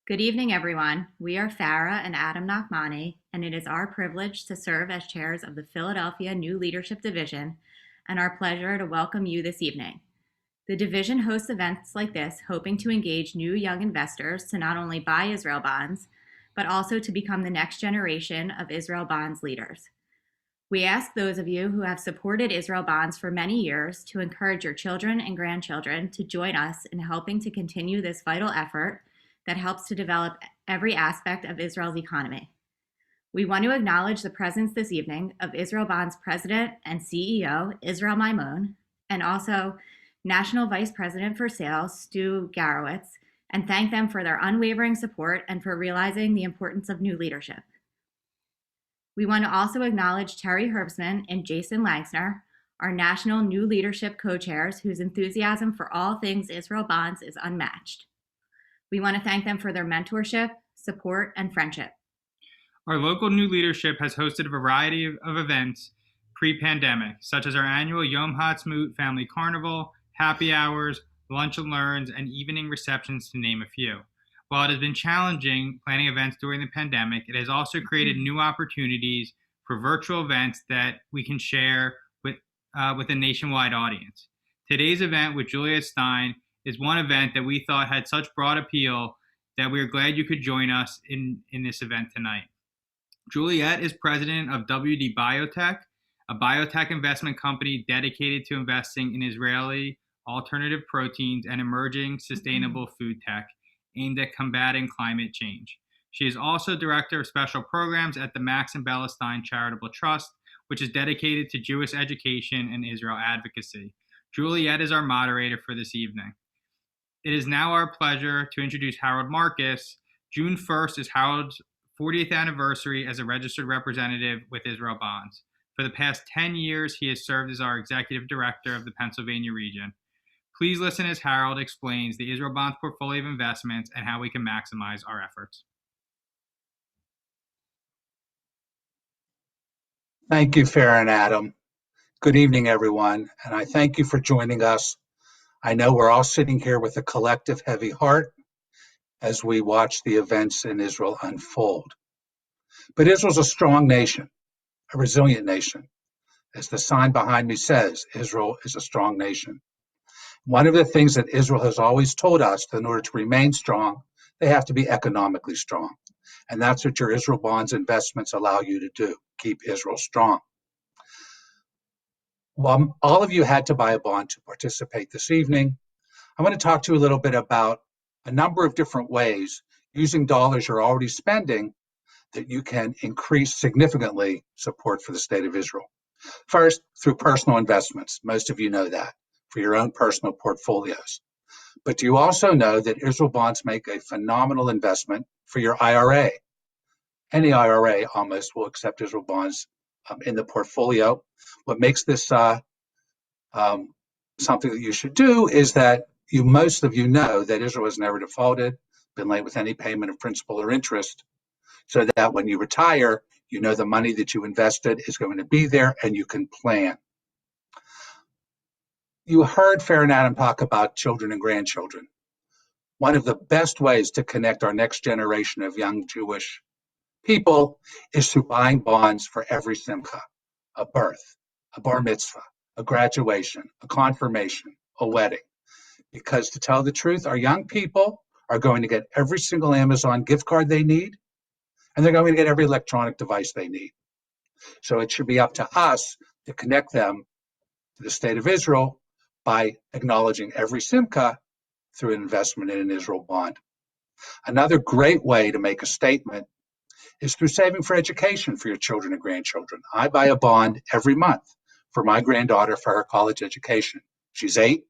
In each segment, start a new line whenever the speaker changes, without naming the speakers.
Good evening, everyone. We are Farah and Adam Nachmani, and it is our privilege to serve as chairs of the Philadelphia New Leadership Division and our pleasure to welcome you this evening. The division hosts events like this, hoping to engage new young investors to not only buy Israel bonds, but also to become the next generation of Israel bonds leaders. We ask those of you who have supported Israel bonds for many years to encourage your children and grandchildren to join us in helping to continue this vital effort that helps to develop every aspect of Israel's economy. We want to acknowledge the presence this evening of Israel Bond's President and CEO, Israel Maimon, and also National Vice President for Sales, Stu Garowitz, and thank them for their unwavering support and for realizing the importance of new leadership. We want to also acknowledge Terry Herbsman and Jason Langsner, our National New Leadership co-chairs, whose enthusiasm for all things Israel bonds is unmatched. We want to thank them for their mentorship, support, and friendship.
Our local new leadership has hosted a variety of events pre-pandemic, such as our annual Yom Ha'atzmaut Family Carnival, happy hours, lunch and learns, and evening receptions, to name a few. While it has been challenging planning events during the pandemic, it has also created new opportunities for virtual events that we can share with a nationwide audience. Today's event with Juliet Stein is one event that we thought had such broad appeal that we are glad you could join us in this event tonight. Juliet is president of WD Biotech, a biotech investment company dedicated to investing in Israeli alternative proteins and emerging sustainable food tech aimed at combating climate change. She is also director of special programs at the Max and Bella Stein Charitable Trust, which is dedicated to Jewish education and Israel advocacy. Juliet is our moderator for this evening. It is now our pleasure to introduce Harold Marcus. June 1st is Harold's 40th anniversary as a registered representative with Israel Bonds. For the past 10 years, he has served as our executive director of the Pennsylvania region. Please listen as Harold explains the Israel Bonds portfolio of investments and how we can maximize our efforts.
Thank you, Farah and Adam. Good evening, everyone, and I thank you for joining us. I know we're all sitting here with a collective heavy heart as we watch the events in Israel unfold. But Israel's a strong nation, a resilient nation. As the sign behind me says, Israel is a strong nation. One of the things that Israel has always told us, that in order to remain strong, they have to be economically strong. And that's what your Israel bonds investments allow you to do, keep Israel strong. While all of you had to buy a bond to participate this evening, I want to talk to you a little bit about a number of different ways, using dollars you're already spending, that you can increase significantly support for the state of Israel. First, through personal investments. Most of you know that, for your own personal portfolios. But do you also know that Israel bonds make a phenomenal investment for your IRA? Any IRA almost will accept Israel bonds in the portfolio. What makes this something that you should do is that most of you know that Israel has never defaulted, been late with any payment of principal or interest, so that when you retire, you know the money that you invested is going to be there and you can plan. You heard Farah and Adam talk about children and grandchildren. One of the best ways to connect our next generation of young Jewish people is through buying bonds for every simcha, a birth, a bar mitzvah, a graduation, a confirmation, a wedding. Because to tell the truth, our young people are going to get every single Amazon gift card they need, and they're going to get every electronic device they need. So it should be up to us to connect them to the state of Israel by acknowledging every simcha through an investment in an Israel bond. Another great way to make a statement is through saving for education for your children and grandchildren. I buy a bond every month for my granddaughter for her college education. She's 8.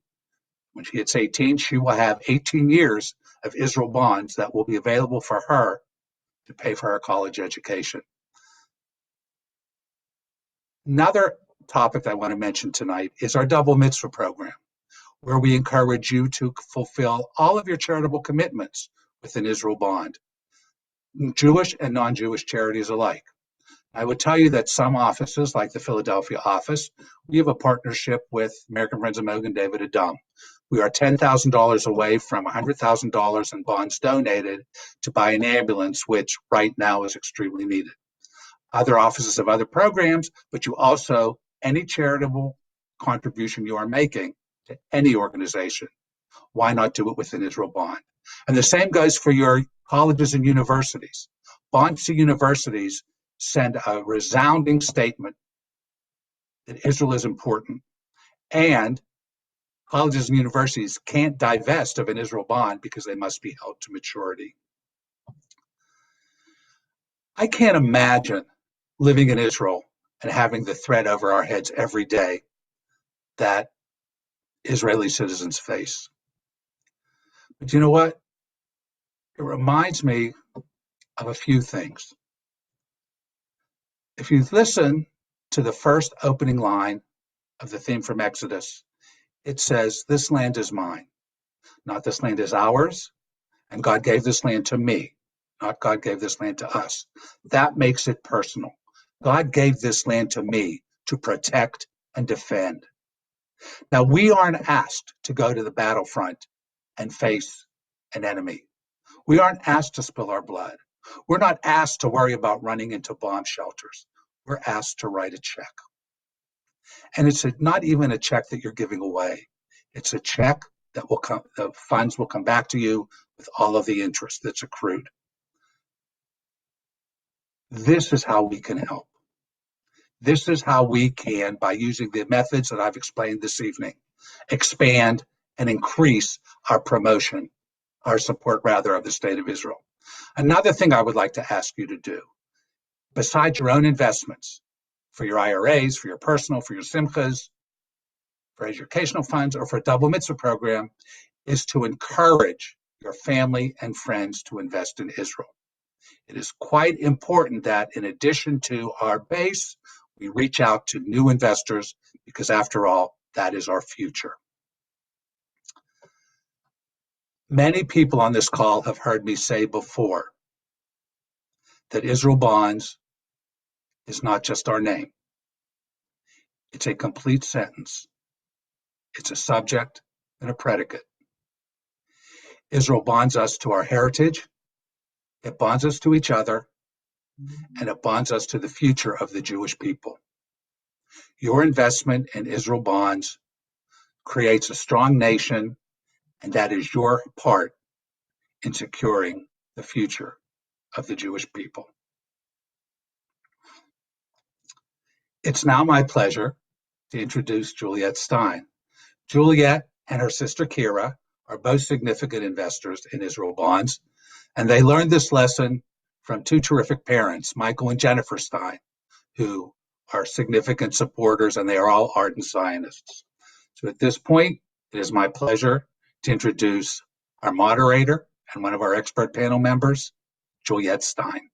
When she hits 18, she will have 18 years of Israel bonds that will be available for her to pay for her college education. Another topic I want to mention tonight is our double mitzvah program, where we encourage you to fulfill all of your charitable commitments with an Israel bond, Jewish and non-Jewish charities alike. I would tell you that some offices, like the Philadelphia office, we have a partnership with American Friends of Mogen David Adom. We are $10,000 away from $100,000 in bonds donated to buy an ambulance, which right now is extremely needed. Other offices have other programs, but you also, any charitable contribution you are making to any organization, why not do it with an Israel bond? And the same goes for your colleges and universities. Bonds to universities send a resounding statement that Israel is important, and colleges and universities can't divest of an Israel bond because they must be held to maturity. I can't imagine living in Israel and having the threat over our heads every day that Israeli citizens face. But you know what? It reminds me of a few things. If you listen to the first opening line of the theme from Exodus, it says, "This land is mine," not "this land is ours," and "God gave this land to me," not "God gave this land to us." That makes it personal. God gave this land to me to protect and defend. Now, we aren't asked to go to the battlefront and face an enemy. We aren't asked to spill our blood. We're not asked to worry about running into bomb shelters. We're asked to write a check. And it's not even a check that you're giving away. It's a check that will come, the funds will come back to you with all of the interest that's accrued. This is how we can help. This is how we can, by using the methods that I've explained this evening, expand and increase our promotion, our support rather, of the state of Israel. Another thing I would like to ask you to do, besides your own investments, for your IRAs, for your personal, for your simchas, for educational funds, or for a double mitzvah program, is to encourage your family and friends to invest in Israel. It is quite important that in addition to our base, we reach out to new investors, because after all, that is our future. Many people on this call have heard me say before that Israel Bonds is not just our name. It's a complete sentence. It's a subject and a predicate. Israel bonds us to our heritage, it bonds us to each other, and it bonds us to the future of the Jewish people. Your investment in Israel Bonds creates a strong nation, and that is your part in securing the future of the Jewish people. It's now my pleasure to introduce Juliet Stein. Juliet and her sister Kira are both significant investors in Israel Bonds, and they learned this lesson from two terrific parents, Michael and Jennifer Stein, who are significant supporters, and they are all ardent Zionists. So at this point, it is my pleasure to introduce our moderator and one of our expert panel members, Juliet Stein.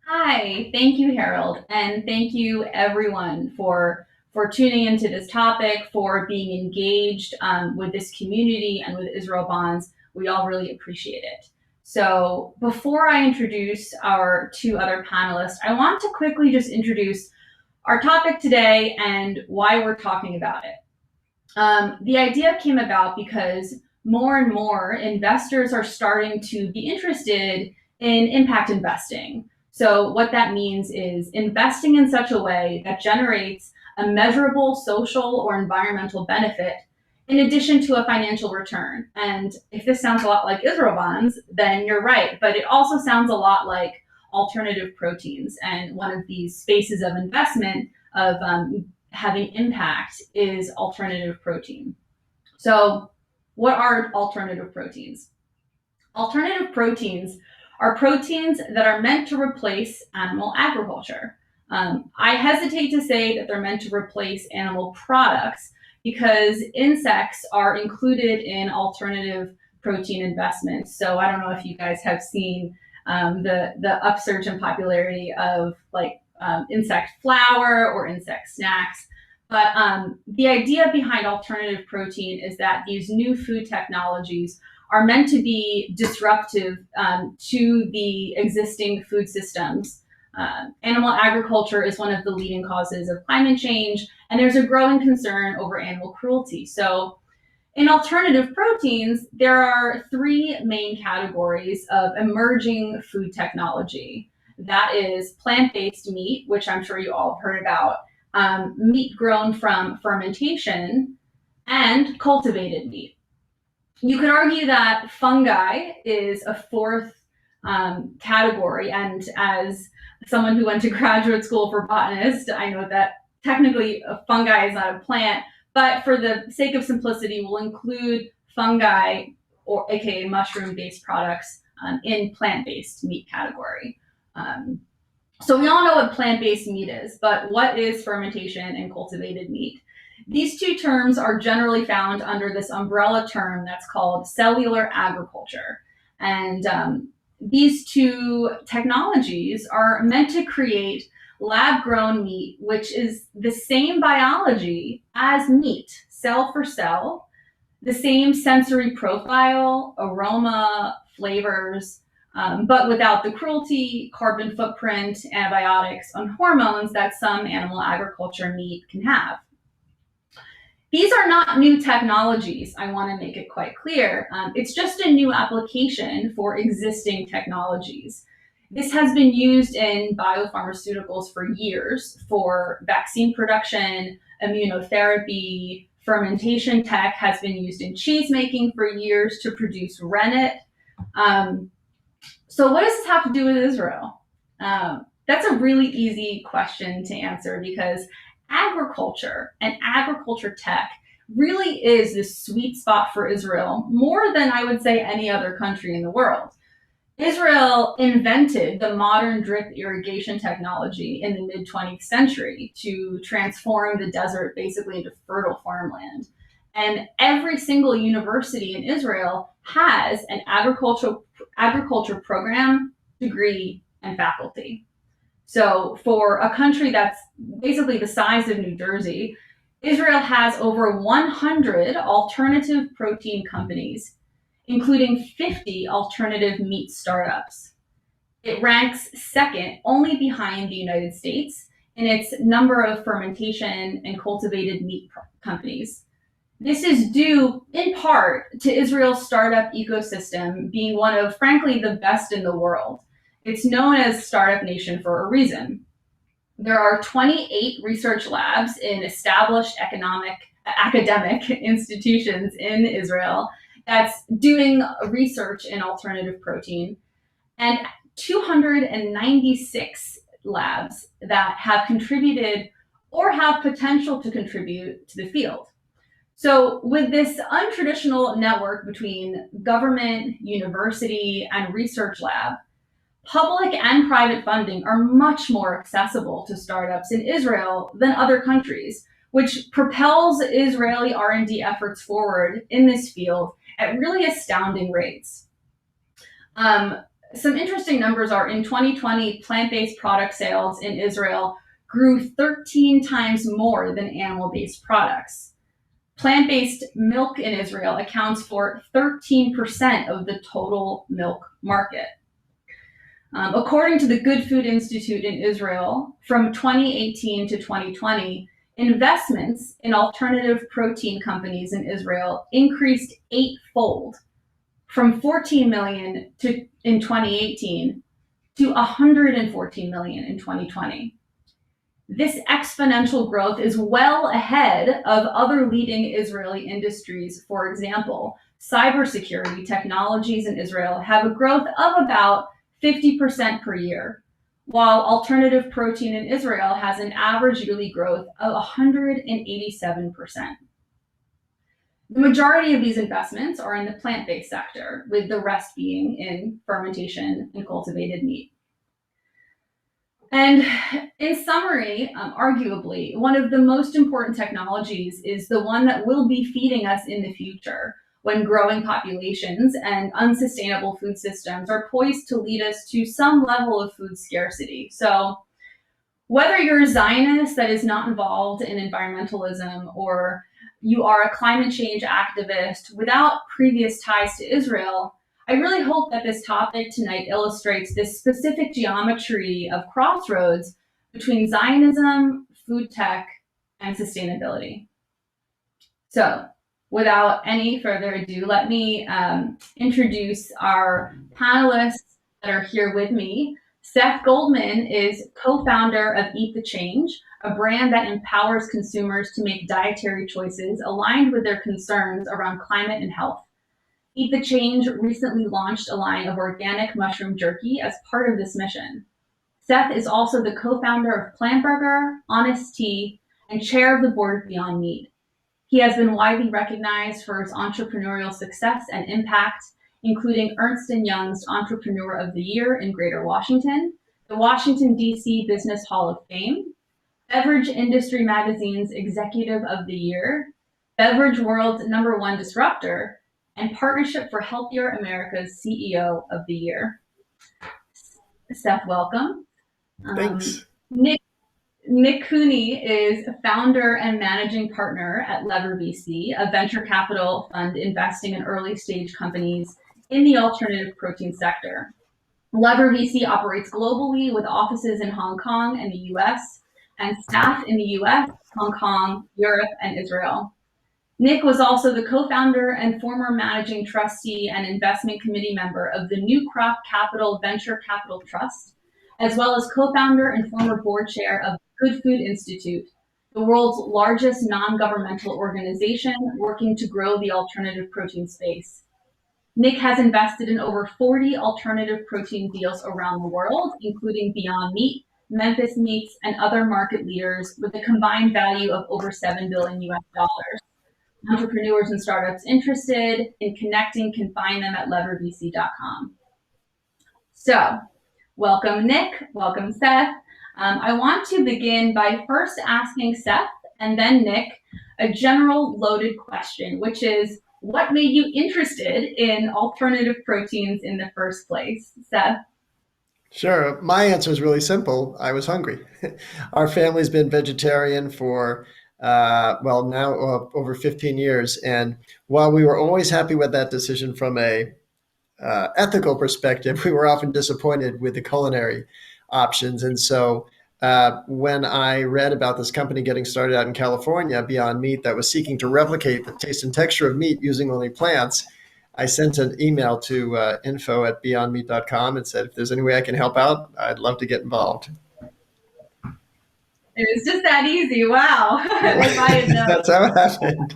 Hi, thank you, Harold, and thank you everyone for tuning into this topic, for being engaged with this community and with Israel Bonds. We all really appreciate it. So before I introduce our two other panelists, I want to quickly just introduce our topic today and why we're talking about it. The idea came about because more and more investors are starting to be interested in impact investing. So what that means is investing in such a way that generates a measurable social or environmental benefit in addition to a financial return. And if this sounds a lot like Israel Bonds, then you're right. But it also sounds a lot like alternative proteins. And one of these spaces of investment of having impact is alternative protein. So what are alternative proteins? Alternative proteins are proteins that are meant to replace animal agriculture. I hesitate to say that they're meant to replace animal products because insects are included in alternative protein investments. So I don't know if you guys have seen the upsurge in popularity of insect flour or insect snacks. But the idea behind alternative protein is that these new food technologies are meant to be disruptive to the existing food systems Animal agriculture is one of the leading causes of climate change, and there's a growing concern over animal cruelty. So in alternative proteins, there are three main categories of emerging food technology. That is plant-based meat, which I'm sure you all have heard about, meat grown from fermentation, and cultivated meat. You could argue that fungi is a fourth category, and as someone who went to graduate school for botanist, I know that technically a fungi is not a plant, but for the sake of simplicity, we'll include fungi, or aka mushroom-based products, in plant-based meat category. So we all know what plant-based meat is, but what is fermentation and cultivated meat? These two terms are generally found under this umbrella term that's called cellular agriculture. And these two technologies are meant to create lab-grown meat, which is the same biology as meat, cell for cell, the same sensory profile, aroma, flavors, but without the cruelty, carbon footprint, antibiotics, and hormones that some animal agriculture meat can have. These are not new technologies, I want to make it quite clear. It's just a new application for existing technologies. This has been used in biopharmaceuticals for years for vaccine production, immunotherapy, fermentation tech has been used in cheese making for years to produce rennet. So what does this have to do with Israel? That's a really easy question to answer, because agriculture and agriculture tech really is the sweet spot for Israel, more than I would say any other country in the world. Israel invented the modern drip irrigation technology in the mid-20th century to transform the desert basically into fertile farmland. And every single university in Israel has an agriculture program, degree, and faculty. So for a country that's basically the size of New Jersey, Israel has over 100 alternative protein companies, including 50 alternative meat startups. It ranks second only behind the United States in its number of fermentation and cultivated meat companies. This is due in part to Israel's startup ecosystem being one of, frankly, the best in the world. It's known as Startup Nation for a reason. There are 28 research labs in established academic institutions in Israel that's doing research in alternative protein, and 296 labs that have contributed or have potential to contribute to the field. So with this untraditional network between government, university, and research lab, public and private funding are much more accessible to startups in Israel than other countries, which propels Israeli R&D efforts forward in this field at really astounding rates. Some interesting numbers are in 2020, plant-based product sales in Israel grew 13 times more than animal-based products. Plant-based milk in Israel accounts for 13% of the total milk market. According to the Good Food Institute in Israel, from 2018 to 2020, investments in alternative protein companies in Israel increased eightfold, from 14 million in 2018 to 114 million in 2020. This exponential growth is well ahead of other leading Israeli industries. For example, cybersecurity technologies in Israel have a growth of about 50% per year, while alternative protein in Israel has an average yearly growth of 187%. The majority of these investments are in the plant-based sector, with the rest being in fermentation and cultivated meat. And in summary, arguably, one of the most important technologies is the one that will be feeding us in the future, when growing populations and unsustainable food systems are poised to lead us to some level of food scarcity. So whether you're a Zionist that is not involved in environmentalism, or you are a climate change activist without previous ties to Israel, I really hope that this topic tonight illustrates this specific geometry of crossroads between Zionism, food tech, and sustainability. So, without any further ado, let me introduce our panelists that are here with me. Seth Goldman is co-founder of Eat the Change, a brand that empowers consumers to make dietary choices aligned with their concerns around climate and health. Eat the Change recently launched a line of organic mushroom jerky as part of this mission. Seth is also the co-founder of Plant Burger, Honest Tea, and chair of the board of Beyond Meat. He has been widely recognized for his entrepreneurial success and impact, including Ernst & Young's Entrepreneur of the Year in Greater Washington, the Washington, D.C. Business Hall of Fame, Beverage Industry Magazine's Executive of the Year, Beverage World's #1 Disruptor, and Partnership for Healthier America's CEO of the Year. Seth, welcome.
Thanks.
Nick Cooney is founder and managing partner at Lever VC, a venture capital fund investing in early stage companies in the alternative protein sector. Lever VC operates globally with offices in Hong Kong and the US, and staff in the US, Hong Kong, Europe, and Israel. Nick was also the co-founder and former managing trustee and investment committee member of the New Crop Capital Venture Capital Trust, as well as co-founder and former board chair of Good Food Institute, the world's largest non-governmental organization working to grow the alternative protein space. Nick has invested in over 40 alternative protein deals around the world, including Beyond Meat, Memphis Meats, and other market leaders with a combined value of over $7 billion US. Entrepreneurs and startups interested in connecting can find them at levervc.com. So, welcome Nick, welcome Seth. I want to begin by first asking Seth and then Nick a general loaded question, which is, what made you interested in alternative proteins in the first place? Seth?
Sure. My answer is really simple. I was hungry. Our family's been vegetarian for, now over 15 years. And while we were always happy with that decision from a ethical perspective, we were often disappointed with the culinary options. And so when I read about this company getting started out in California, Beyond Meat, that was seeking to replicate the taste and texture of meat using only plants, I sent an email to info@beyondmeat.com and said, if there's any way I can help out, I'd love to get involved.
It was just that easy. Wow.
That's how it happened.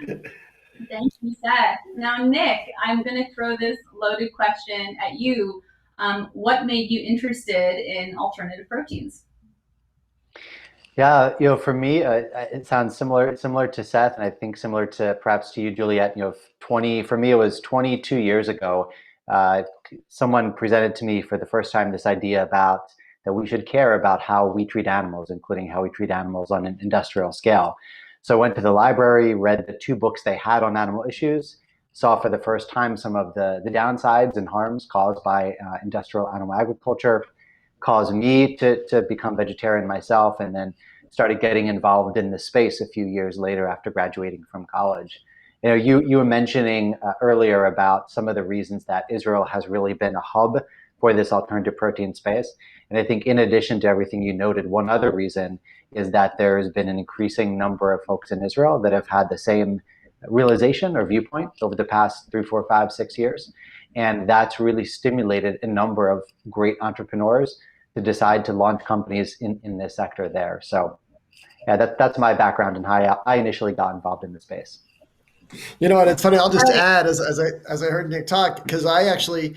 Thank you, Seth. Now, Nick, I'm going to throw this loaded question at you. What made you interested in alternative proteins?
Yeah, for me, it sounds similar to Seth, and I think similar to perhaps to you, Juliet. For me, it was 22 years ago. Someone presented to me for the first time this idea about that we should care about how we treat animals, including how we treat animals on an industrial scale. So I went to the library, read the 2 books they had on animal issues, saw for the first time some of the downsides and harms caused by industrial animal agriculture, caused me to become vegetarian myself, and then started getting involved in the space a few years later after graduating from college. You were mentioning earlier about some of the reasons that Israel has really been a hub for this alternative protein space. And I think in addition to everything you noted, one other reason is that there has been an increasing number of folks in Israel that have had the same realization or viewpoint over the past 3, 4, 5, 6 years. And that's really stimulated a number of great entrepreneurs to decide to launch companies in this sector there. So yeah, that's my background and how I initially got involved in the space.
You know what, it's funny, I'll just add as I heard Nick talk, because I actually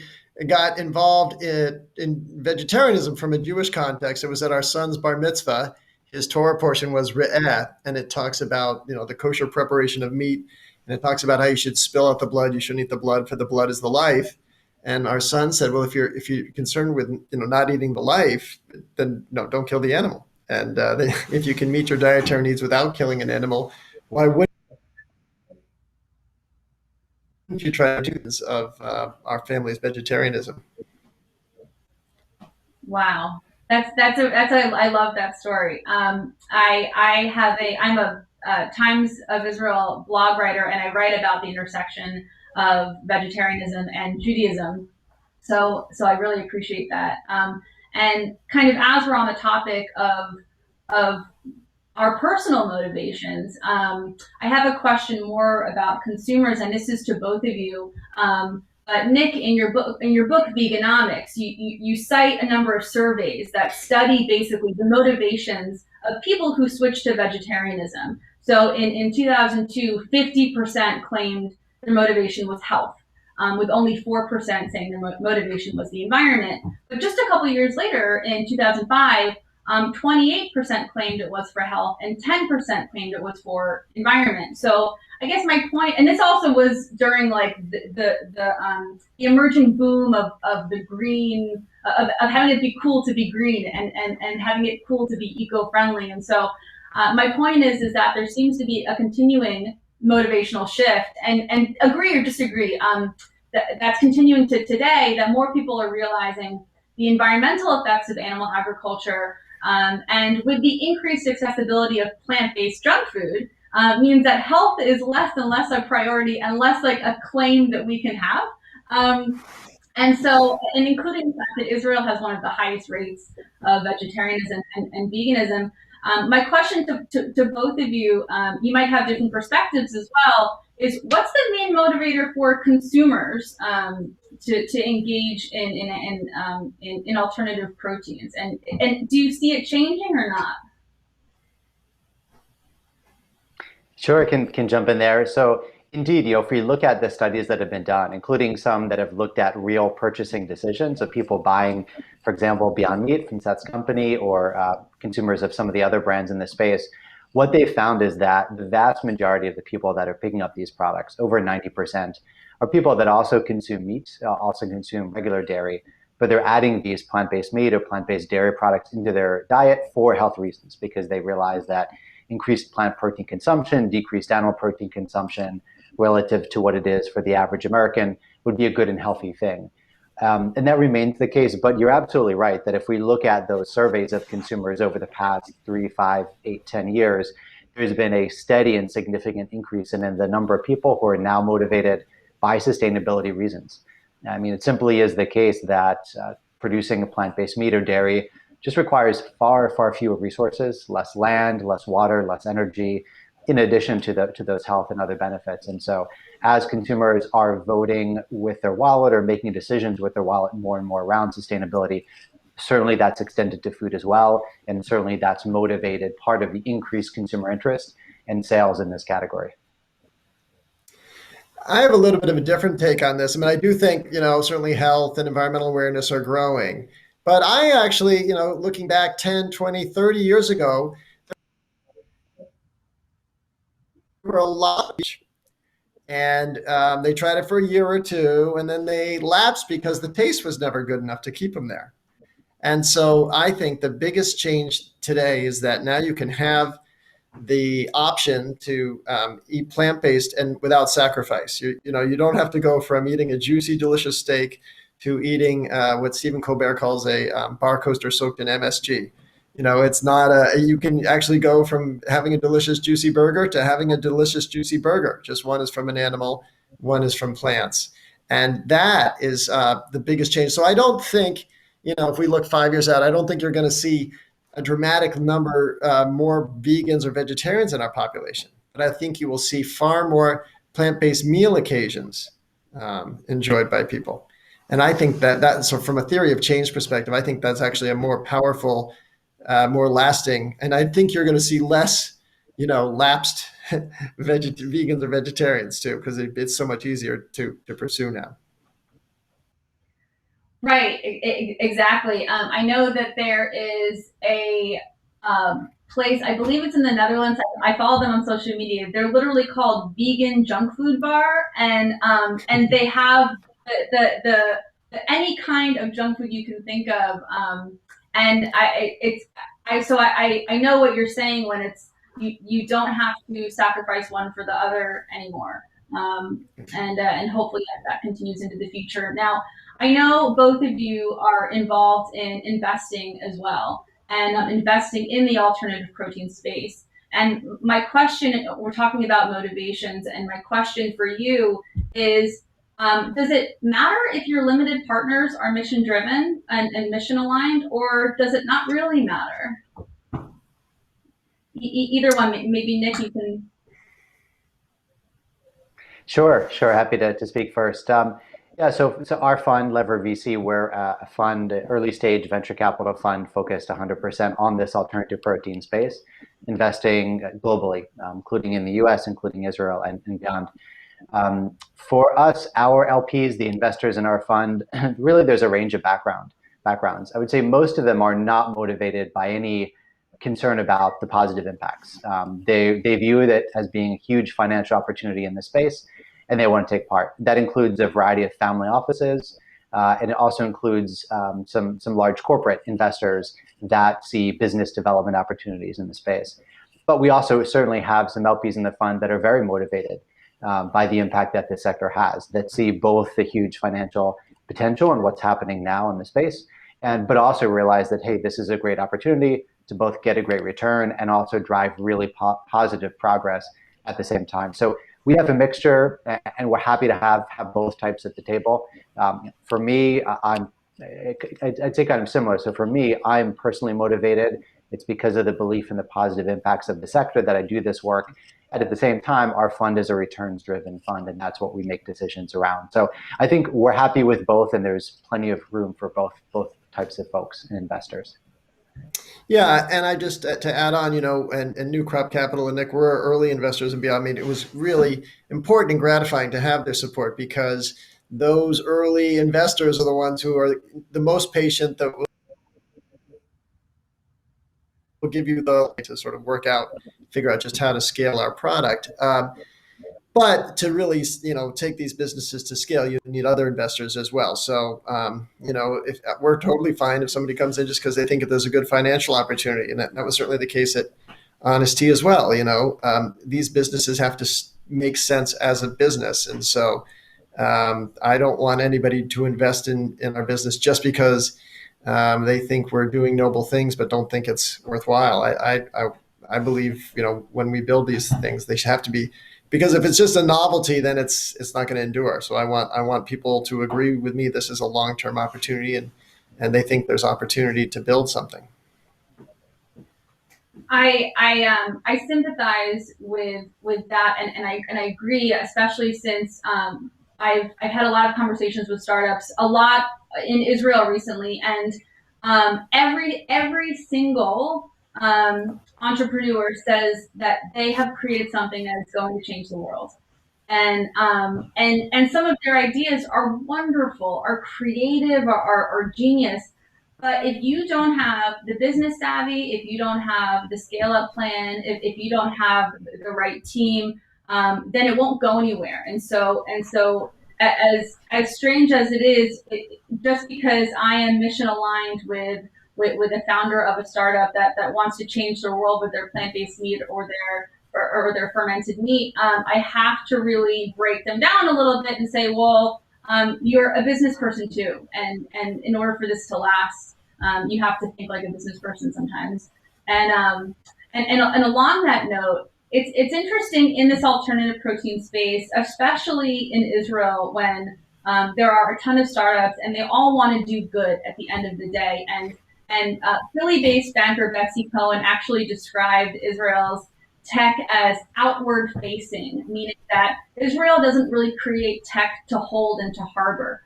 got involved in vegetarianism from a Jewish context. It was at our son's bar mitzvah. His Torah portion was Re'eh, and it talks about, the kosher preparation of meat. And it talks about how you should spill out the blood. You shouldn't eat the blood, for the blood is the life. And our son said, well, if you're concerned with, not eating the life, then no, don't kill the animal. And if you can meet your dietary needs without killing an animal, why wouldn't you try to do this of our family's vegetarianism?
Wow, I love that story. I'm a Times of Israel blog writer, and I write about the intersection vegetarianism and Judaism. So I really appreciate that. And kind of as we're on the topic of our personal motivations, I have a question more about consumers, and this is to both of you. Nick, in your book Veganomics, you cite a number of surveys that study basically the motivations of people who switch to vegetarianism. So in 2002, 50% claimed their motivation was health, with only 4% saying their motivation was the environment. But just a couple years later, in 2005, 28% claimed it was for health, and 10% claimed it was for environment. So I guess my point, and this also was during like the emerging boom of the green, of having it be cool to be green, and having it cool to be eco-friendly. And so my point is that there seems to be a continuing motivational shift, and agree or disagree, that's continuing to today, that more people are realizing the environmental effects of animal agriculture, and with the increased accessibility of plant-based junk food, means that health is less and less a priority and less like a claim that we can have. And including the fact that Israel has one of the highest rates of vegetarianism and veganism. My question to both of you, you might have different perspectives as well, is what's the main motivator for consumers to engage in alternative proteins, and do you see it changing or not?
Sure, can jump in there. So indeed, if we look at the studies that have been done, including some that have looked at real purchasing decisions of people buying, for example, Beyond Meat from Seth's company, or consumers of some of the other brands in the space, what they found is that the vast majority of the people that are picking up these products, over 90%, are people that also consume meat, also consume regular dairy, but they're adding these plant-based meat or plant-based dairy products into their diet for health reasons, because they realize that increased plant protein consumption, decreased animal protein consumption relative to what it is for the average American would be a good and healthy thing. And that remains the case, but you're absolutely right that if we look at those surveys of consumers over the past 3, 5, 8, 10 years, there's been a steady and significant increase in the number of people who are now motivated by sustainability reasons. I mean, it simply is the case that producing a plant-based meat or dairy just requires far, far fewer resources, less land, less water, less energy, in addition to those health and other benefits. And so as consumers are voting with their wallet or making decisions with their wallet more and more around sustainability, certainly that's extended to food as well. And certainly that's motivated part of the increased consumer interest and sales in this category.
I have a little bit of a different take on this. I mean, I do think, certainly health and environmental awareness are growing. But I actually, looking back 10, 20, 30 years ago, there were a lot of and they tried it for a year or two, and then they lapsed because the taste was never good enough to keep them there. And so I think the biggest change today is that now you can have the option to eat plant-based and without sacrifice. You don't have to go from eating a juicy, delicious steak to eating what Stephen Colbert calls a bar coaster soaked in MSG. It's not you can actually go from having a delicious, juicy burger to having a delicious, juicy burger. Just one is from an animal, one is from plants. And that is the biggest change. So I don't think, if we look 5 years out, I don't think you're going to see a dramatic number more vegans or vegetarians in our population. But I think you will see far more plant-based meal occasions enjoyed by people. And I think so from a theory of change perspective, I think that's actually a more powerful, more lasting, and I think you're going to see less, lapsed vegans or vegetarians too, because it's so much easier to pursue now.
Right, exactly. I know that there is a place, I believe it's in the Netherlands. I follow them on social media. They're literally called Vegan Junk Food Bar, and they have the any kind of junk food you can think of. And I know what you're saying when it's you don't have to sacrifice one for the other anymore. And hopefully that continues into the future. Now, I know both of you are involved in investing as well, and investing in the alternative protein space. And my question, we're talking about motivations, and my question for you is, does it matter if your limited partners are mission driven and mission aligned, or does it not really matter? Either one, maybe Nick, you can.
Sure. Happy to speak first. Yeah, so our fund, Lever VC, we're a fund, early stage venture capital fund focused 100% on this alternative protein space, investing globally, including in the US, including Israel and beyond. For us, our LPs, the investors in our fund, really there's a range of backgrounds. I would say most of them are not motivated by any concern about the positive impacts. They view it as being a huge financial opportunity in the space, and they want to take part. That includes a variety of family offices, and it also includes some large corporate investors that see business development opportunities in the space. But we also certainly have some LPs in the fund that are very motivated by the impact that this sector has, that see both the huge financial potential and what's happening now in the space, but also realize that, hey, this is a great opportunity to both get a great return and also drive really positive progress at the same time. So we have a mixture, and we're happy to have both types at the table. For me, I'd say kind of similar. So for me, I'm personally motivated. It's because of the belief in the positive impacts of the sector that I do this work. And at the same time, our fund is a returns-driven fund, and that's what we make decisions around. So I think we're happy with both, and there's plenty of room for both types of folks and investors.
Yeah, and I just to add on, and New Crop Capital and Nick were early investors and beyond. I mean, it was really important and gratifying to have their support, because those early investors are the ones who are the most patient, that will give you the to sort of figure out just how to scale our product. But to really, take these businesses to scale, you need other investors as well. So, if we're totally fine if somebody comes in just because they think there's a good financial opportunity, and that was certainly the case at Honest Tea as well. These businesses have to make sense as a business, and so I don't want anybody to invest in our business just because they think we're doing noble things but don't think it's worthwhile. I believe, when we build these things, they should have to be. Because if it's just a novelty, then it's not going to endure. So I want people to agree with me. This is a long-term opportunity, and they think there's opportunity to build something.
I sympathize with that, and I agree, especially since I've had a lot of conversations with startups, a lot in Israel recently, and every single entrepreneur says that they have created something that is going to change the world, and some of their ideas are wonderful, are creative, are genius. But if you don't have the business savvy, if you don't have the scale up plan, if you don't have the right team, then it won't go anywhere. And so as strange as it is, just because I am mission aligned with a founder of a startup that wants to change the world with their plant-based meat or their fermented meat, I have to really break them down a little bit and say, well, you're a business person too, and in order for this to last, you have to think like a business person sometimes. And along that note, it's interesting in this alternative protein space, especially in Israel, when there are a ton of startups and they all want to do good at the end of the day. And Philly-based banker Betsy Cohen actually described Israel's tech as outward-facing, meaning that Israel doesn't really create tech to hold and to harbor.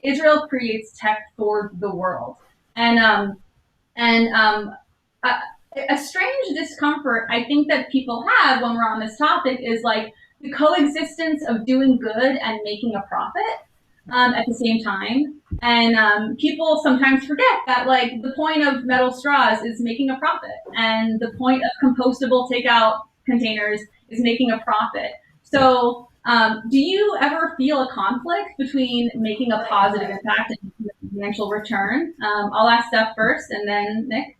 Israel creates tech for the world. And a strange discomfort I think that people have when we're on this topic is like the coexistence of doing good and making a profit at the same time. And people sometimes forget that, like, the point of metal straws is making a profit, and the point of compostable takeout containers is making a profit. So do you ever feel a conflict between making a positive impact and financial return? I'll ask Seth first, and then Nick.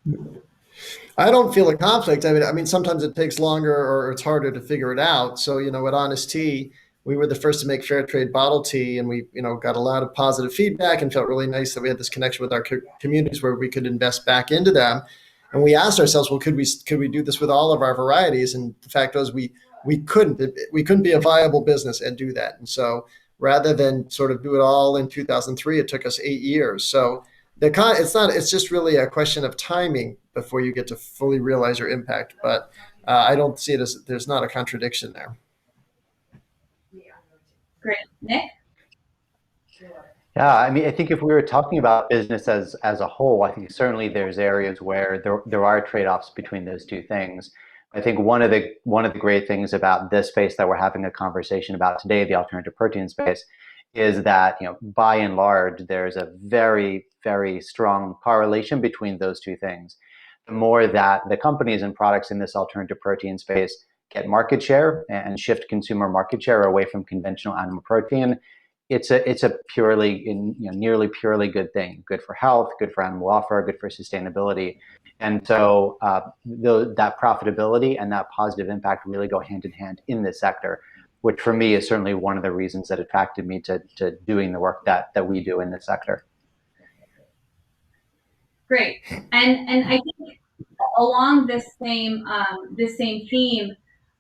I don't feel a conflict. I mean, sometimes it takes longer or it's harder to figure it out. So, at Honest Tea, we were the first to make fair trade bottled tea, and we, got a lot of positive feedback and felt really nice that we had this connection with our communities where we could invest back into them. And we asked ourselves, well, could we do this with all of our varieties? And the fact was, we we couldn't be a viable business and do that. And so rather than sort of do it all in 2003, it took us 8 years. So it's just really a question of timing before you get to fully realize your impact. But I don't see it as there's not a contradiction there.
Great. Nick?
Yeah, I mean, I think if we were talking about business as a whole, I think certainly there's areas where there are trade-offs between those two things. I think one of the great things about this space that we're having a conversation about today, the alternative protein space, is that, you know, by and large, there's a very, very strong correlation between those two things. The more that the companies and products in this alternative protein space get market share and shift consumer market share away from conventional animal protein, it's a purely, nearly purely good thing. Good for health, good for animal welfare, good for sustainability. And so that profitability and that positive impact really go hand in hand in this sector, which for me is certainly one of the reasons that attracted me to doing the work that we do in this sector.
Great. And I think along this same theme,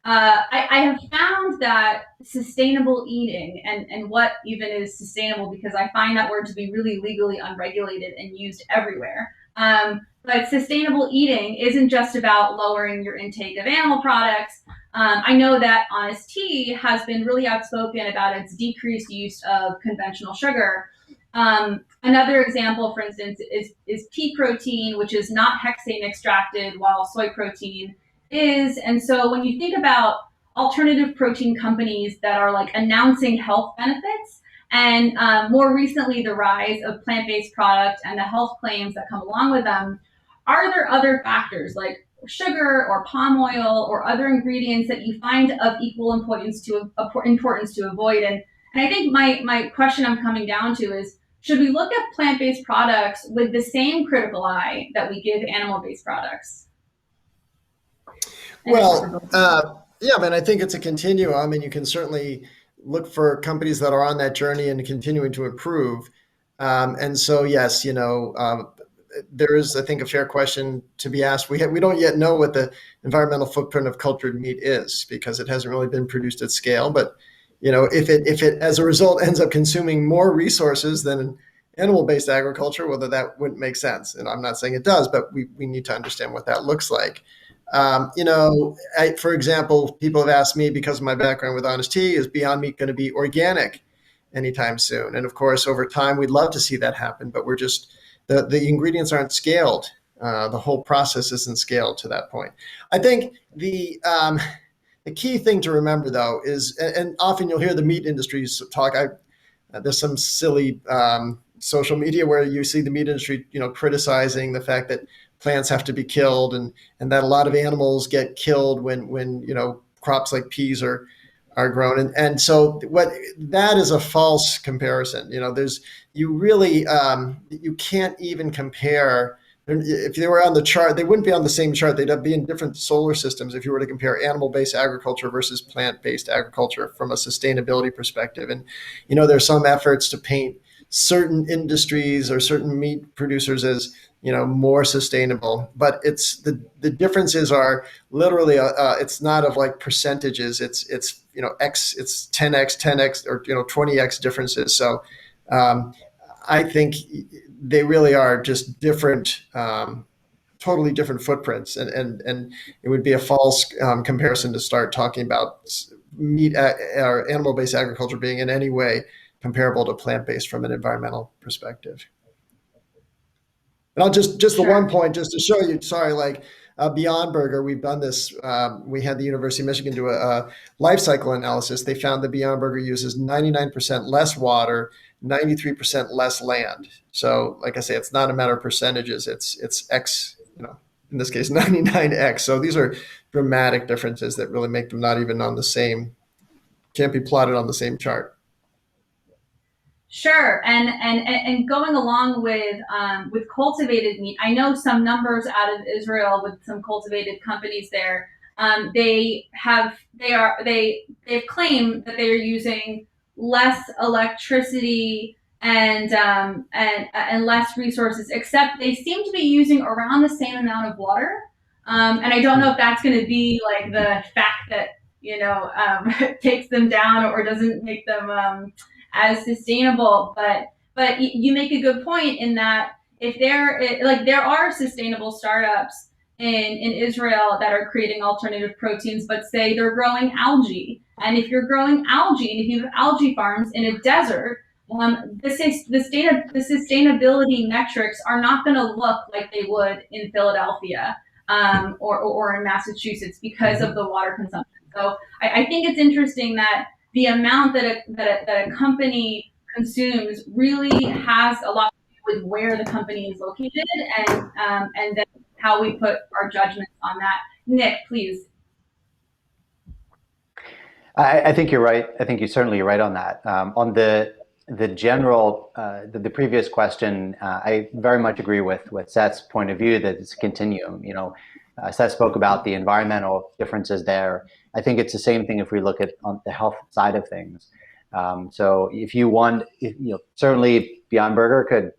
I have found that sustainable eating and what even is sustainable, because I find that word to be really legally unregulated and used everywhere. But sustainable eating isn't just about lowering your intake of animal products. I know that Honest Tea has been really outspoken about its decreased use of conventional sugar. Another example, for instance, is pea protein, which is not hexane extracted, while soy protein is. And so when you think about alternative protein companies that are like announcing health benefits, and more recently the rise of plant-based products and the health claims that come along with them, are there other factors like sugar or palm oil or other ingredients that you find of equal importance to avoid? And I think my question I'm coming down to is, should we look at plant-based products with the same critical eye that we give animal-based products?
Well, yeah, man, I think it's a continuum, and you can certainly look for companies that are on that journey and continuing to improve. And so, yes, there is, I think, a fair question to be asked. We don't yet know what the environmental footprint of cultured meat is, because it hasn't really been produced at scale. But if it as a result ends up consuming more resources than animal-based agriculture, whether that wouldn't make sense. And I'm not saying it does, but we need to understand what that looks like. For example, people have asked me, because of my background with Honest Tea, is Beyond Meat going to be organic anytime soon? And of course, over time, we'd love to see that happen, but we're just, the ingredients aren't scaled. The whole process isn't scaled to that point. I think the key thing to remember, though, is, and often you'll hear the meat industries talk. There's some silly social media where you see the meat industry, criticizing the fact that plants have to be killed, and that a lot of animals get killed when crops like peas are grown. And so that is a false comparison. You can't even compare. If they were on the chart, they wouldn't be on the same chart. They'd be in different solar systems if you were to compare animal-based agriculture versus plant-based agriculture from a sustainability perspective. And, there's some efforts to paint certain industries or certain meat producers as, more sustainable, but the differences are literally, it's not of like percentages. It's X, it's 10X or, 20X differences. So, I think they really are just different, totally different footprints, and it would be a false comparison to start talking about meat or animal-based agriculture being in any way comparable to plant-based from an environmental perspective. And I'll just the one point, just to show you, Beyond Burger, we've done this. We had the University of Michigan do a life cycle analysis. They found the Beyond Burger uses 99% less water, 93% less land. So, like I say, it's not a matter of percentages. It's X, in this case, 99X. So these are dramatic differences that really make them not even can't be plotted on the same chart.
Sure, and going along with cultivated meat, I know some numbers out of Israel with some cultivated companies there. They've claimed that they are using less electricity and less resources, except they seem to be using around the same amount of water. And I don't know if that's going to be like the fact that takes them down or doesn't make them as sustainable. But you make a good point in that if there are sustainable startups in Israel that are creating alternative proteins, but say they're growing algae. And if you're growing algae and if you have algae farms in a desert, the sustainability metrics are not going to look like they would in Philadelphia or in Massachusetts because of the water consumption. So I think it's interesting that the amount that a company consumes really has a lot to do with where the company is located and then how we put our judgments on that. Nick, please.
I think you're right. I think you're certainly right on that. On the general, the previous question, I very much agree with Seth's point of view that it's a continuum. Seth spoke about the environmental differences there. I think it's the same thing if we look at on the health side of things. So if you want, certainly Beyond Burger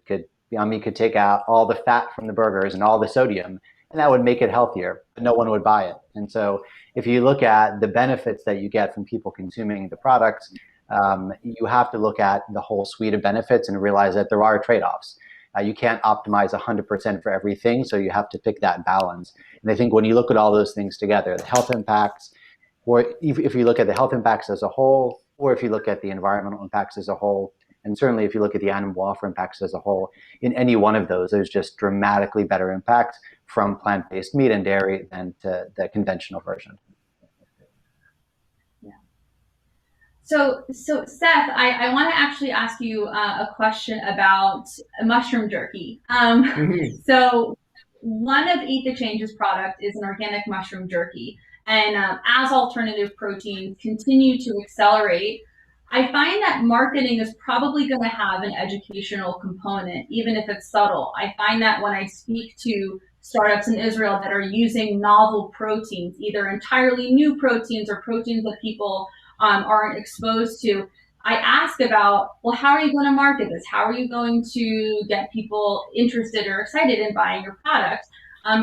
Beyond Meat could take out all the fat from the burgers and all the sodium, and that would make it healthier, but no one would buy it. And so if you look at the benefits that you get from people consuming the products, you have to look at the whole suite of benefits and realize that there are trade-offs. You can't optimize 100% for everything, so you have to pick that balance. And I think when you look at all those things together, the health impacts, or if you look at the health impacts as a whole, or if you look at the environmental impacts as a whole, and certainly if you look at the animal welfare impacts as a whole, in any one of those, there's just dramatically better impacts from plant-based meat and dairy than to the conventional version.
Yeah. So Seth, I want to actually ask you a question about mushroom jerky. So one of Eat the Change's product is an organic mushroom jerky. And as alternative proteins continue to accelerate, I find that marketing is probably going to have an educational component, even if it's subtle. I find that when I speak to startups in Israel that are using novel proteins, either entirely new proteins or proteins that people aren't exposed to, I ask about, well, how are you going to market this? How are you going to get people interested or excited in buying your product?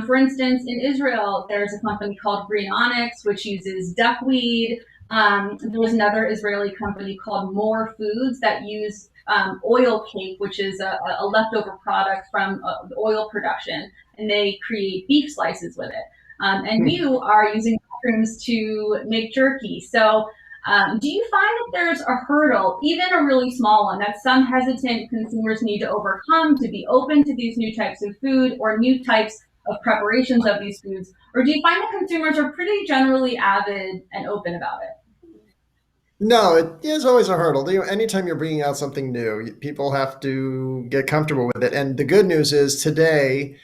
For instance, in Israel, there's a company called Green Onyx, which uses duckweed. There's another Israeli company called More Foods that use oil cake, which is a leftover product from the oil production, and they create beef slices with it. And you are using mushrooms to make jerky. So do you find that there's a hurdle, even a really small one, that some hesitant consumers need to overcome to be open to these new types of food or new types of preparations of these foods? Or do you find that consumers are pretty generally avid and open about it?
No, it is always a hurdle. Anytime you're bringing out something new, people have to get comfortable with it. And the good news is today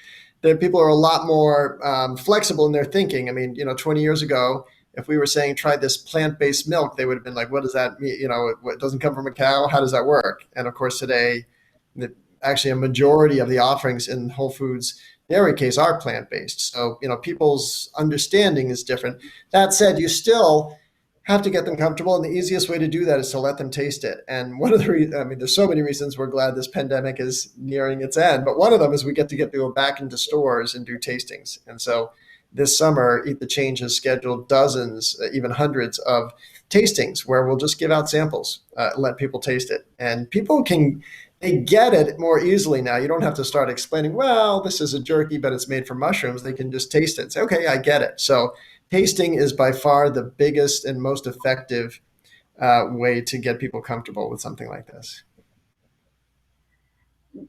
that people are a lot more flexible in their thinking. I mean, 20 years ago, if we were saying try this plant-based milk, they would have been like, what does that mean? It doesn't come from a cow. How does that work? And of course, today, actually a majority of the offerings in Whole Foods dairy case are plant-based. So, people's understanding is different. That said, you still have to get them comfortable. And the easiest way to do that is to let them taste it. And one of the there's so many reasons we're glad this pandemic is nearing its end, but one of them is we get to go back into stores and do tastings. And so this summer, Eat the Change has scheduled dozens, even hundreds of tastings where we'll just give out samples, let people taste it. And people they get it more easily now. You don't have to start explaining, well, this is a jerky, but it's made from mushrooms. They can just taste it and say, okay, I get it. So tasting is by far the biggest and most effective way to get people comfortable with something like this.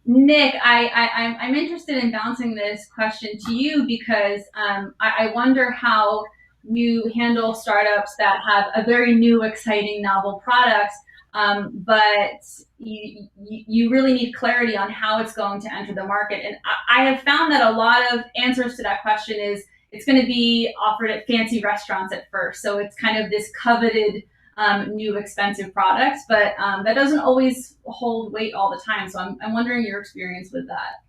Nick, I'm interested in bouncing this question to you because I wonder how you handle startups that have a very new, exciting, novel product, but you really need clarity on how it's going to enter the market. And I have found that a lot of answers to that question is it's going to be offered at fancy restaurants at first. So it's kind of this coveted new expensive products, but that doesn't always hold weight all the time. So I'm wondering your experience with that.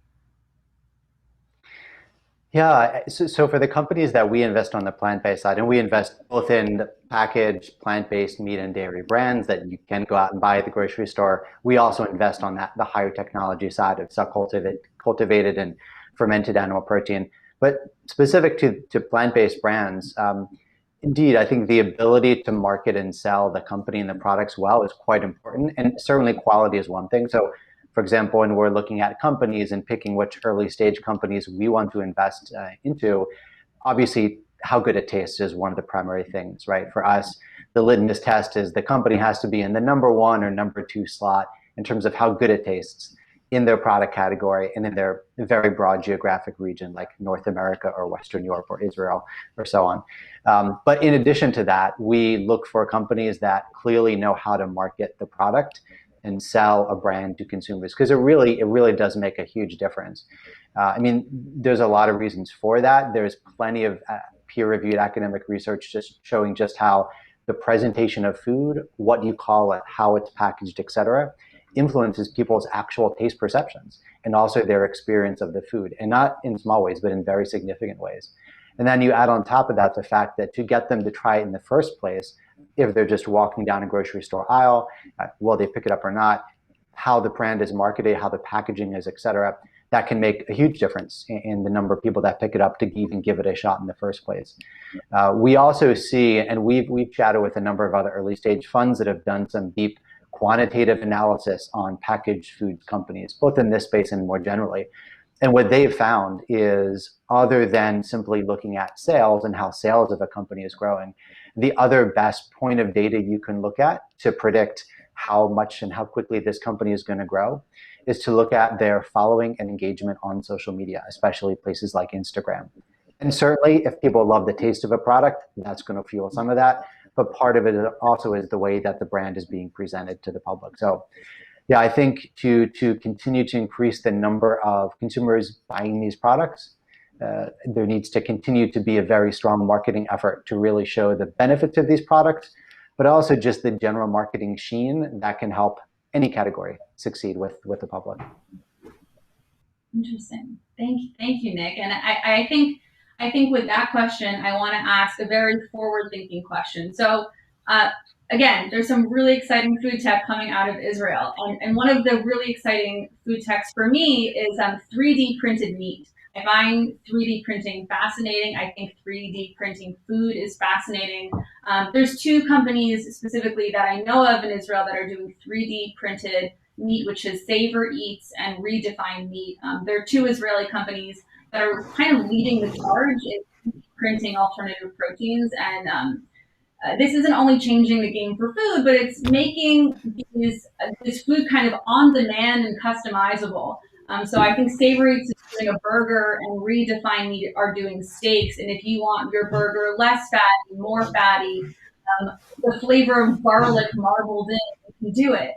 Yeah, so for the companies that we invest on the plant-based side, and we invest both in packaged plant-based meat and dairy brands that you can go out and buy at the grocery store, we also invest on the higher technology side of cultivated and fermented animal protein. But specific to plant-based brands, Indeed, I think the ability to market and sell the company and the products well is quite important. And certainly quality is one thing. So, for example, when we're looking at companies and picking which early stage companies we want to invest into, obviously how good it tastes is one of the primary things, right? For us, the litmus test is the company has to be in the number 1 or number 2 slot in terms of how good it tastes in their product category and in their very broad geographic region like North America or Western Europe or Israel or so on. But in addition to that, we look for companies that clearly know how to market the product and sell a brand to consumers, because it really does make a huge difference. I mean, there's a lot of reasons for that. There's plenty of peer-reviewed academic research just showing just how the presentation of food, what you call it, how it's packaged, etc., influences people's actual taste perceptions and also their experience of the food, and not in small ways, but in very significant ways. And then you add on top of that the fact that to get them to try it in the first place, if they're just walking down a grocery store aisle, will they pick it up or not, how the brand is marketed, how the packaging is, etc., that can make a huge difference in the number of people that pick it up to even give it a shot in the first place. We also see, and we've chatted with a number of other early stage funds that have done some deep quantitative analysis on packaged food companies, both in this space and more generally. And what they've found is, other than simply looking at sales and how sales of a company is growing, the other best point of data you can look at to predict how much and how quickly this company is going to grow is to look at their following and engagement on social media, especially places like Instagram. And certainly, if people love the taste of a product, that's going to fuel some of that. But part of it also is the way that the brand is being presented to the public. So yeah, I think to continue to increase the number of consumers buying these products, there needs to continue to be a very strong marketing effort to really show the benefits of these products, but also just the general marketing sheen that can help any category succeed with the public.
Interesting. Thank you, Nick. And I think with that question, I want to ask a very forward-thinking question. So again, there's some really exciting food tech coming out of Israel. And one of the really exciting food techs for me is 3D printed meat. I find 3D printing fascinating. I think 3D printing food is fascinating. There's 2 companies specifically that I know of in Israel that are doing 3D printed meat, which is Savor Eats and Redefine Meat. There are 2 Israeli companies that are kind of leading the charge in printing alternative proteins. And this isn't only changing the game for food, but it's making this food kind of on demand and customizable. So I think Savor Eats is doing a burger, and Redefine Meat are doing steaks. And if you want your burger less fatty, more fatty, the flavor of garlic marbled in, you can do it.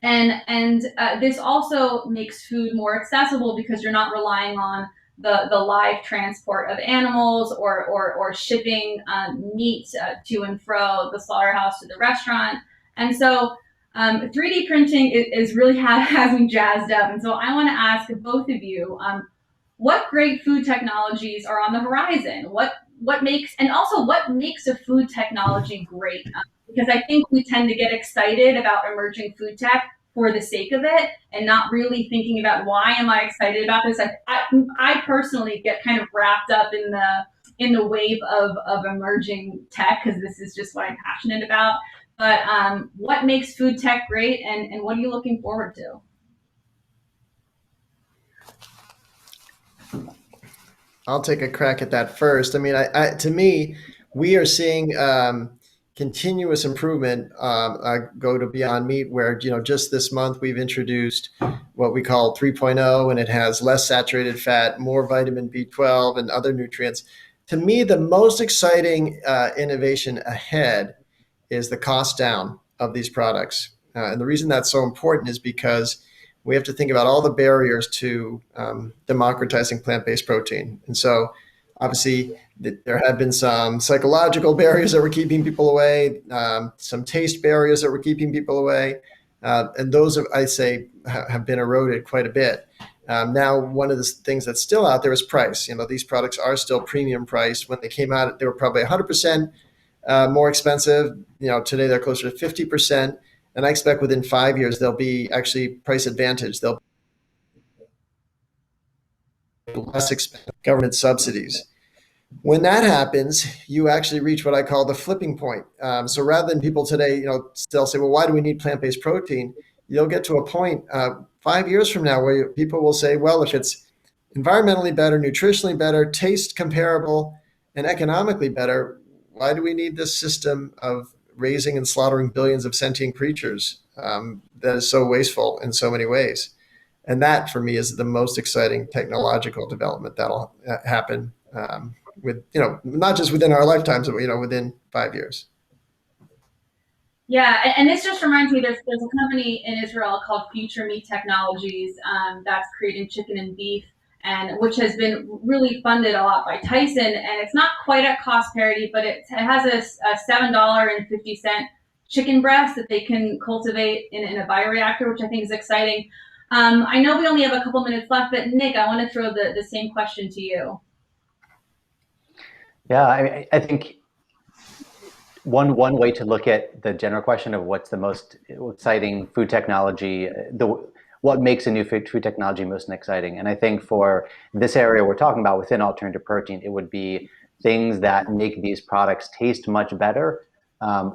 And this also makes food more accessible because you're not relying on the live transport of animals or shipping meat to and fro the slaughterhouse to the restaurant. And so 3D printing is really has me jazzed up. And so I want to ask both of you, what great food technologies are on the horizon? What makes a food technology great? Because I think we tend to get excited about emerging food tech for the sake of it and not really thinking about, why am I excited about this? I personally get kind of wrapped up in the wave of emerging tech, because this is just what I'm passionate about. But what makes food tech great, and what are you looking forward to?
I'll take a crack at that first. I mean, to me, we are seeing continuous improvement go to Beyond Meat, where just this month we've introduced what we call 3.0, and it has less saturated fat, more vitamin B12 and other nutrients. To me, the most exciting innovation ahead is the cost down of these products. And the reason that's so important is because we have to think about all the barriers to democratizing plant-based protein. And so obviously there have been some psychological barriers that were keeping people away, some taste barriers that were keeping people away. And those, I say, have been eroded quite a bit. Now, one of the things that's still out there is price. These products are still premium priced. When they came out, they were probably 100% more expensive. Today they're closer to 50%. And I expect within 5 years, they'll be actually price advantage. They'll be less expensive government subsidies. When that happens, you actually reach what I call the flipping point. So rather than people today, still say, well, why do we need plant-based protein? You'll get to a point 5 years from now where people will say, well, if it's environmentally better, nutritionally better, taste comparable, and economically better, why do we need this system of raising and slaughtering billions of sentient creatures that is so wasteful in so many ways? And that, for me, is the most exciting technological development that'll happen with, not just within our lifetimes, but, within 5 years.
Yeah, and this just reminds me, there's a company in Israel called Future Meat Technologies that's creating chicken and beef, and which has been really funded a lot by Tyson, and it's not quite at cost parity, but it has a $7.50 chicken breast that they can cultivate in a bioreactor, which I think is exciting. I know we only have a couple minutes left, but Nick, I want to throw the same question to you.
Yeah, I think one way to look at the general question of what's the most exciting food technology, what makes a new food technology most exciting. And I think for this area we're talking about within alternative protein, it would be things that make these products taste much better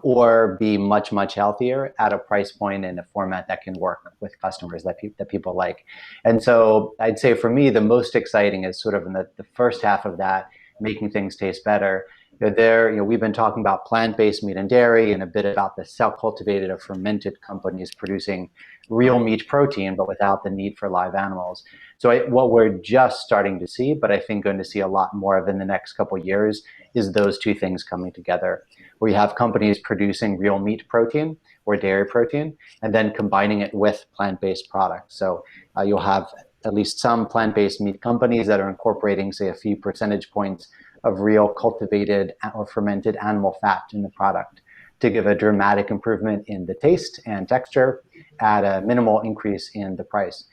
or be much, much healthier at a price point and a format that can work with customers that people like. And so I'd say for me, the most exciting is sort of in the first half of that, making things taste better. We've been talking about plant-based meat and dairy and a bit about the cell-cultivated or fermented companies producing real meat protein, but without the need for live animals. So what we're just starting to see, but I think going to see a lot more of in the next couple of years, is those two things coming together, where you have companies producing real meat protein or dairy protein, and then combining it with plant-based products. So you'll have at least some plant-based meat companies that are incorporating, say, a few percentage points of real cultivated or fermented animal fat in the product to give a dramatic improvement in the taste and texture at a minimal increase in the price.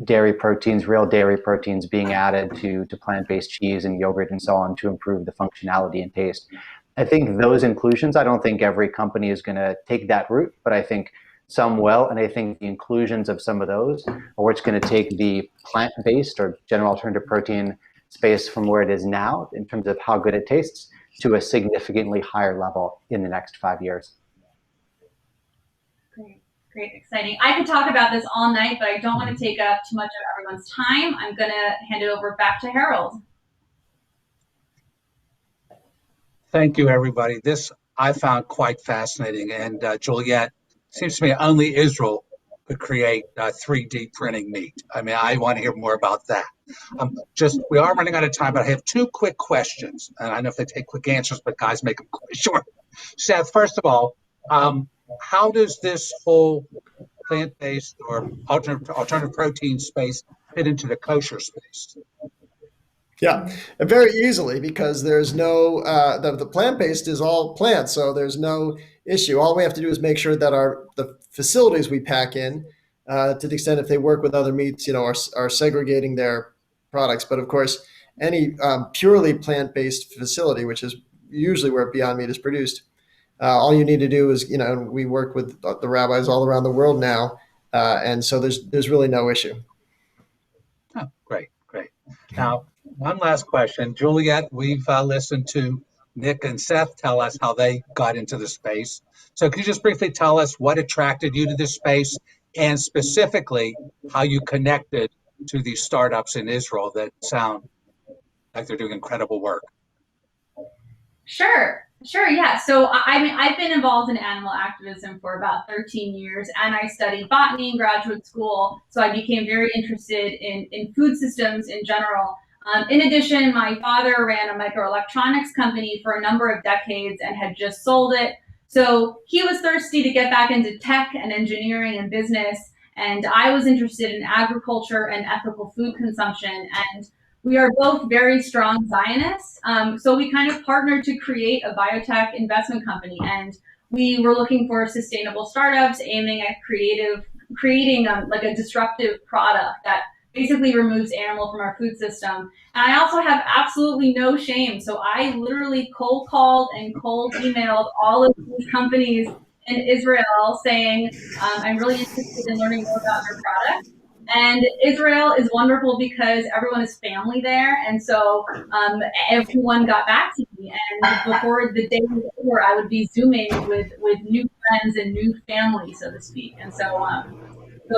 Dairy proteins, real dairy proteins being added to plant-based cheese and yogurt and so on to improve the functionality and taste. I think those inclusions, I don't think every company is going to take that route, but I think some will. And I think the inclusions of some of those are what's going to take the plant-based or general alternative protein space from where it is now in terms of how good it tastes to a significantly higher level in the next 5 years.
Great, exciting. I could talk about this all night, but I don't want to take up too much of everyone's time. I'm going to hand it over back to Harold.
Thank you, everybody. This I found quite fascinating. And Juliet, seems to me only Israel could create 3D printing meat. I mean, I want to hear more about that. We are running out of time, but I have two quick questions. And I know if they take quick answers, but guys, make them quite short. Seth, first of all, how does this whole plant-based or alternative protein space fit into the kosher space?
Yeah, very easily, because there's no, the plant-based is all plants, so there's no issue. All we have to do is make sure that the facilities we pack in, to the extent if they work with other meats, are segregating their products. But of course, any purely plant-based facility, which is usually where Beyond Meat is produced, all you need to do is, we work with the rabbis all around the world now, and so there's really no issue.
Oh, great. Now, one last question. Juliet, we've listened to Nick and Seth tell us how they got into the space. So could you just briefly tell us what attracted you to this space and specifically how you connected to these startups in Israel that sound like they're doing incredible work?
Sure. Yeah. So I've been involved in animal activism for about 13 years, and I studied botany in graduate school. So I became very interested in food systems in general. In addition, my father ran a microelectronics company for a number of decades and had just sold it. So he was thirsty to get back into tech and engineering and business. And I was interested in agriculture and ethical food consumption. And we are both very strong Zionists. So we kind of partnered to create a biotech investment company. And we were looking for sustainable startups aiming at creating like a disruptive product that basically removes animal from our food system. And I also have absolutely no shame. So I literally cold called and cold emailed all of these companies in Israel saying, I'm really interested in learning more about your product. And Israel is wonderful because everyone is family there. And so everyone got back to me. And before the day was over, I would be Zooming with new friends and new family, so to speak. And so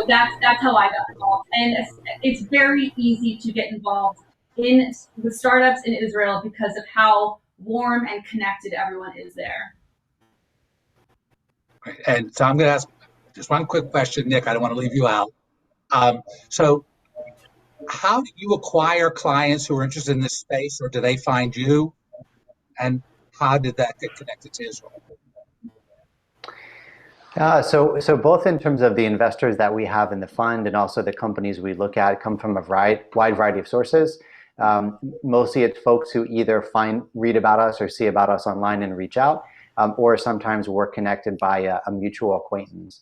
that's how I got involved. And it's very easy to get involved in the startups in Israel because of how warm and connected everyone is there.
And so I'm going to ask just one quick question, Nick. I don't want to leave you out. So how do you acquire clients who are interested in this space, or do they find you? And how did that get connected to Israel?
So both in terms of the investors that we have in the fund and also the companies we look at come from a wide variety of sources. Mostly it's folks who either read about us or see about us online and reach out, or sometimes we're connected by a mutual acquaintance.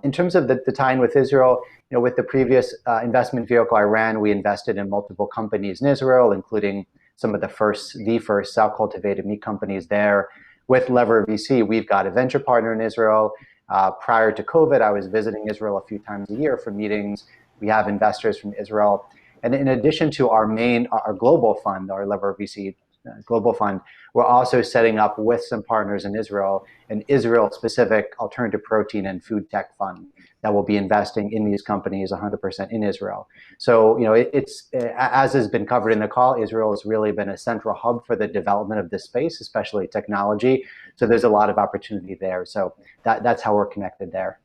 In terms of the tie-in with Israel, with the previous investment vehicle I ran, we invested in multiple companies in Israel, including some of the first cell-cultivated meat companies there. With Lever VC, we've got a venture partner in Israel. Prior to COVID, I was visiting Israel a few times a year for meetings. We have investors from Israel. And in addition to our global fund, our Lever VC global fund, we're also setting up with some partners in Israel an Israel-specific alternative protein and food tech fund that will be investing in these companies 100% in Israel. So, it's as has been covered in the call, Israel has really been a central hub for the development of this space, especially technology. So there's a lot of opportunity there. So that's how we're connected there.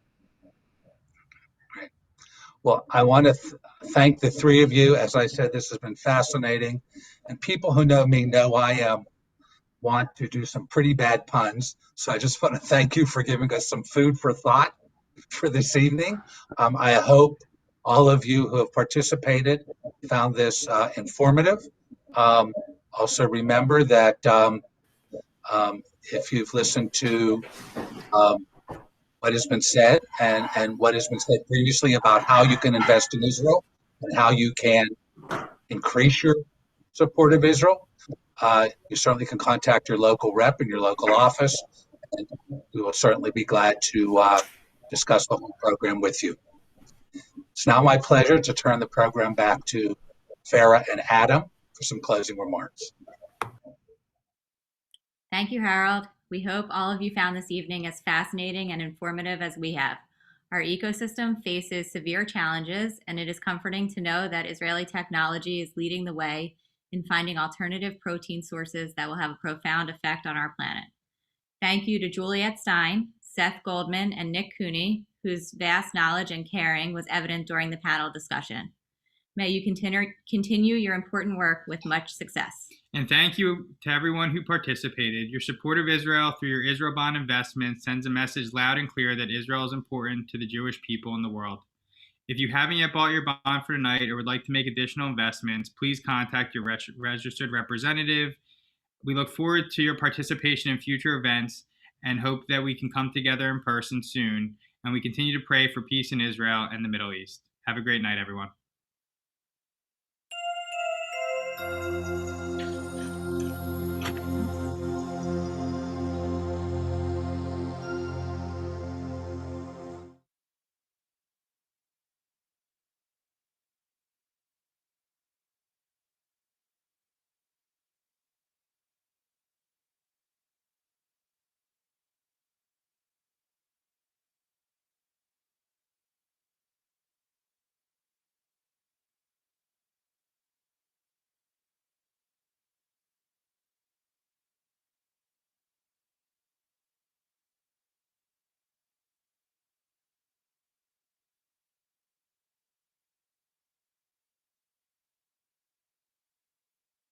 Well, I want to thank the three of you. As I said, this has been fascinating. And people who know me know I want to do some pretty bad puns. So I just want to thank you for giving us some food for thought for this evening. I hope all of you who have participated found this informative. Also remember that if you've listened to what has been said and what has been said previously about how you can invest in Israel and how you can increase your support of Israel, you certainly can contact your local rep in your local office, and we will certainly be glad to discuss the whole program with you. It's now my pleasure to turn the program back to Farah and Adam for some closing remarks.
Thank you, Harold. We hope all of you found this evening as fascinating and informative as we have. Our ecosystem faces severe challenges, and it is comforting to know that Israeli technology is leading the way in finding alternative protein sources that will have a profound effect on our planet. Thank you to Juliet Stein, Seth Goldman, and Nick Cooney, whose vast knowledge and caring was evident during the panel discussion. May you continue your important work with much success.
And thank you to everyone who participated. Your support of Israel through your Israel bond investment sends a message loud and clear that Israel is important to the Jewish people in the world. If you haven't yet bought your bond for tonight or would like to make additional investments, please contact your registered representative. We look forward to your participation in future events and hope that we can come together in person soon. And we continue to pray for peace in Israel and the Middle East. Have a great night, everyone.